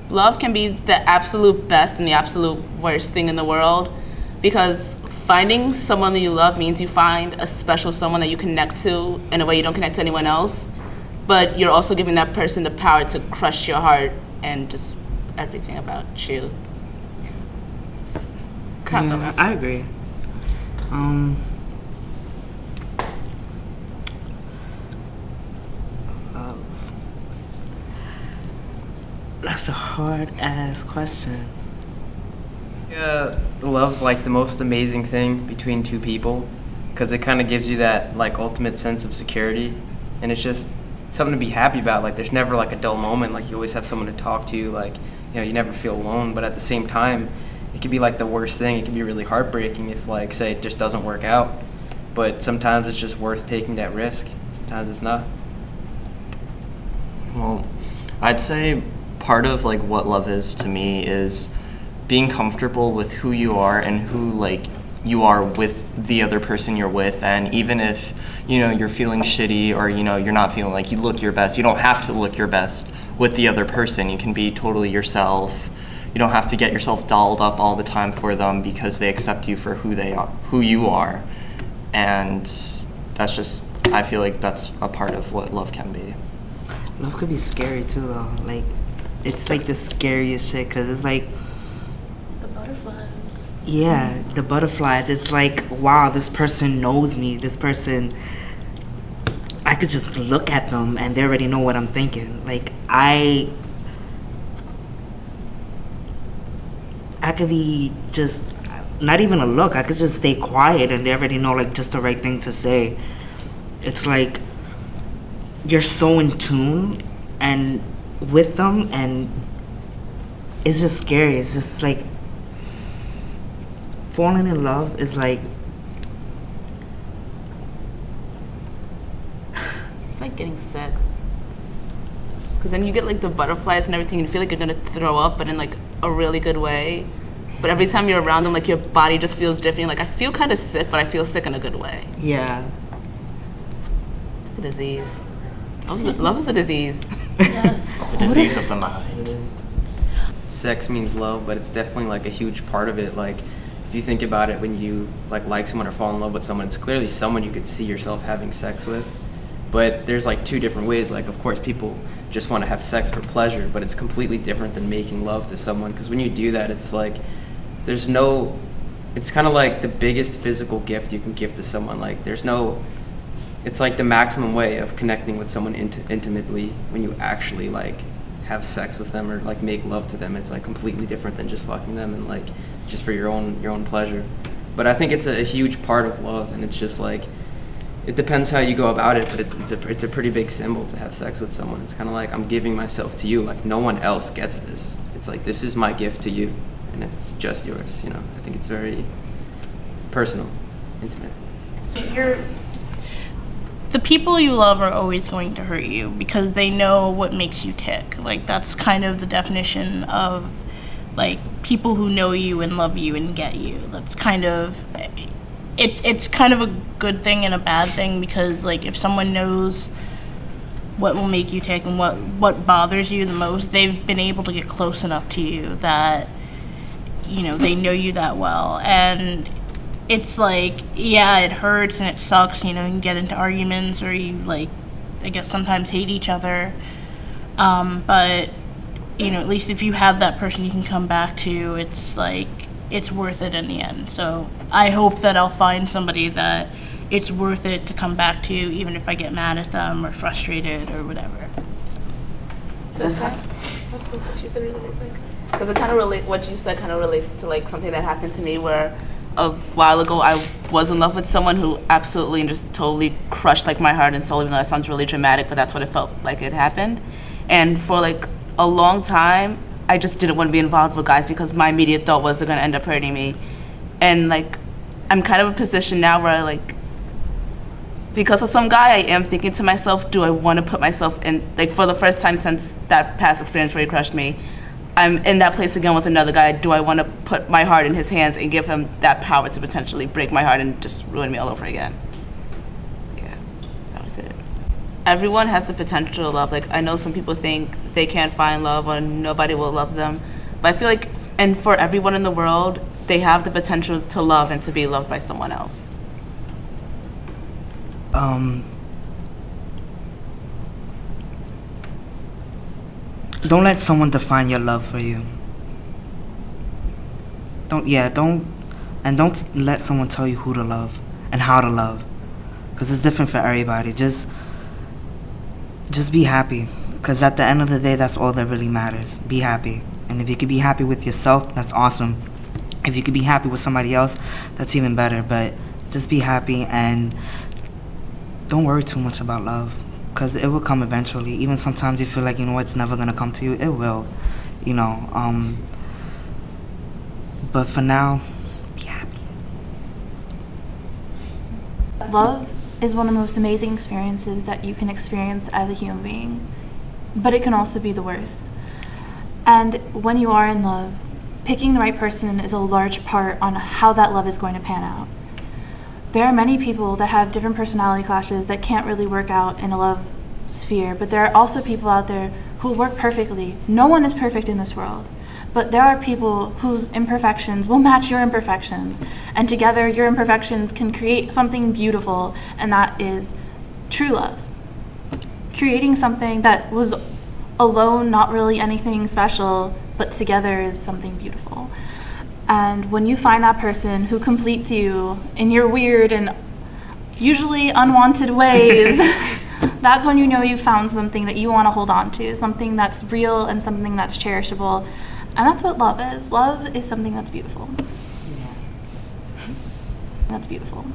love can be the absolute best and the absolute worst thing in the world, because finding someone that you love means you find a special someone that you connect to in a way you don't connect to anyone else, but you're also giving that person the power to crush your heart and just everything about you. Yeah, I agree. Love. That's a hard ass question. Yeah, love's like the most amazing thing between two people, because it kind of gives you that like ultimate sense of security, and it's just something to be happy about. Like there's never like a dull moment. Like you always have someone to talk to. Like, you know, you never feel alone. But at the same time, it could be like the worst thing. It can be really heartbreaking if, like, say it just doesn't work out. But sometimes it's just worth taking that risk. Sometimes it's not. Well, I'd say part of like what love is to me is being comfortable with who you are and who like you are with the other person you're with. And even if, you know, you're feeling shitty or, you know, you're not feeling like you look your best, you don't have to look your best with the other person. You can be totally yourself. You don't have to get yourself dolled up all the time for them because they accept you for who they are, who you are. And that's just, I feel like that's a part of what love can be. Love could be scary too, though. Like, it's like the scariest shit, because it's like, The butterflies. yeah, the butterflies. It's like, wow, this person knows me. This person, I could just look at them and they already know what I'm thinking. Like, I could be just, not even a look. I could just stay quiet and they already know, like, just the right thing to say. It's like, you're so in tune and with them, and it's just scary. It's just like, falling in love is like, It's like getting sick. Because then you get like the butterflies and everything, and you feel like you're gonna throw up, but in like a really good way. But every time you're around them, like your body just feels different. You're like, I feel kind of sick, but I feel sick in a good way. yeah. It's like a disease. Love is a disease. The disease of the mind. Sex means love, but it's definitely like a huge part of it. Like, if you think about it, when you like someone or fall in love with someone, it's clearly someone you could see yourself having sex with. But there's like two different ways. Like, of course, people just want to have sex for pleasure, but it's completely different than making love to someone. Because when you do that, it's like it's kind of like the biggest physical gift you can give to someone. Like, it's like the maximum way of connecting with someone intimately when you actually like have sex with them or like make love to them. It's like completely different than just fucking them and like just for your own pleasure. But I think it's a huge part of love, and it's just like, it depends how you go about it, but it's a pretty big symbol to have sex with someone. It's kind of like, I'm giving myself to you. Like, no one else gets this. It's like, this is my gift to you, and it's just yours. You know, I think it's very personal, intimate. So the people you love are always going to hurt you because they know what makes you tick. Like, that's kind of the definition of like people who know you and love you and get you. That's kind of it's kind of a good thing and a bad thing, because like if someone knows what will make you tick and what bothers you the most, they've been able to get close enough to you that, you know, they know you that well. And it's like, yeah, it hurts and it sucks, you know, you get into arguments or you like, I guess sometimes hate each other. But, you know, at least if you have that person you can come back to, it's like, it's worth it in the end. So I hope that I'll find somebody that it's worth it to come back to, even if I get mad at them or frustrated or whatever. So that's what she said really quick. Because it kind of what you said kind of relates to like something that happened to me where a while ago I was in love with someone who absolutely and just totally crushed like my heart and soul, even though that sounds really dramatic, but that's what it felt like it happened. And for like a long time, I just didn't want to be involved with guys because my immediate thought was they're going to end up hurting me. And like, I'm kind of in a position now where like, because of some guy, I am thinking to myself, do I want to put myself in, like for the first time since that past experience where he crushed me, I'm in that place again with another guy. Do I want to put my heart in his hands and give him that power to potentially break my heart and just ruin me all over again? Yeah, that was it. everyone has the potential to love. Like, I know some people think they can't find love or nobody will love them, but I feel like, and for everyone in the world, they have the potential to love and to be loved by someone else. Don't let someone define your love for you. Don't let someone tell you who to love and how to love, because it's different for everybody. Just be happy, because at the end of the day, that's all that really matters. Be happy, and if you could be happy with yourself, that's awesome. If you could be happy with somebody else, that's even better. But just be happy and don't worry too much about love, because it will come eventually. Even sometimes you feel like, it's never gonna come to you. It will, but for now, be happy. Love is one of the most amazing experiences that you can experience as a human being, but it can also be the worst. And when you are in love, picking the right person is a large part on how that love is going to pan out. There are many people that have different personality clashes that can't really work out in a love sphere, but there are also people out there who work perfectly. No one is perfect in this world, but there are people whose imperfections will match your imperfections, and together your imperfections can create something beautiful, and that is true love. Creating something that was alone not really anything special, but together is something beautiful. And when you find that person who completes you in your weird and usually unwanted ways, that's when you know you've found something that you want to hold on to, something that's real and something that's cherishable. And that's what love is. Love is something that's beautiful. That's beautiful.